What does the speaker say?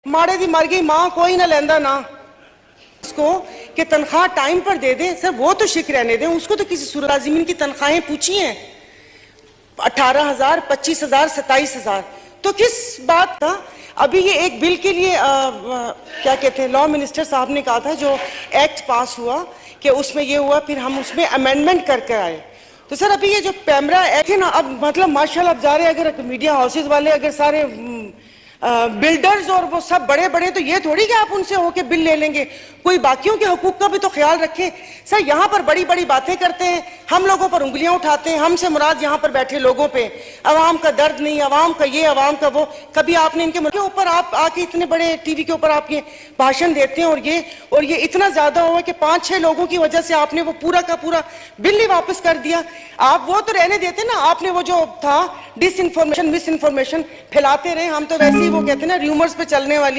माड़े दी मर गई मां कोई ना लेंदा ना उसको कि तनख्वाह टाइम पर दे दें। सर वो तो शिक रहने दें, उसको तो किसी सूरलाजिमीन की तनख्वाहें पूछी हैं 18,000, 25,000, 27,000, तो किस बात का। अभी ये एक बिल के लिए क्या कहते हैं, लॉ मिनिस्टर साहब ने कहा था जो एक्ट पास हुआ कि उसमें ये हुआ, फिर हम उसमें अमेंडमेंट करके आए। तो सर अभी ये जो पैमरा एक्ट है ना, अब मतलब माशाल्लाह अब जा रहे, अगर मीडिया हाउसेज वाले अगर सारे बिल्डर्स और वो सब बड़े बड़े, तो ये थोड़ी कि आप उनसे होके बिल ले लेंगे, कोई बाकियों के हकूक का भी तो ख्याल रखें। सर यहाँ पर बड़ी बड़ी बातें करते हैं, हम लोगों पर उंगलियां उठाते हैं, हमसे मुराद यहाँ पर बैठे लोगों पे अवाम का दर्द नहीं, अवाम का ये, अवाम का वो। कभी आपने इनके मुल्क के ऊपर आप आके इतने बड़े टीवी के ऊपर आप ये भाषण देते हैं, और ये इतना ज्यादा हुआ कि 5-6 लोगों की वजह से आपने वो पूरा का पूरा बिल ही वापस कर दिया। आप वो तो रहने देते ना, आपने वो जो था डिस इन्फॉर्मेशन, मिस इन्फॉर्मेशन फैलाते रहे, हम तो वैसे ही वो कहते हैं ना र्यूमर्स पे चलने वाली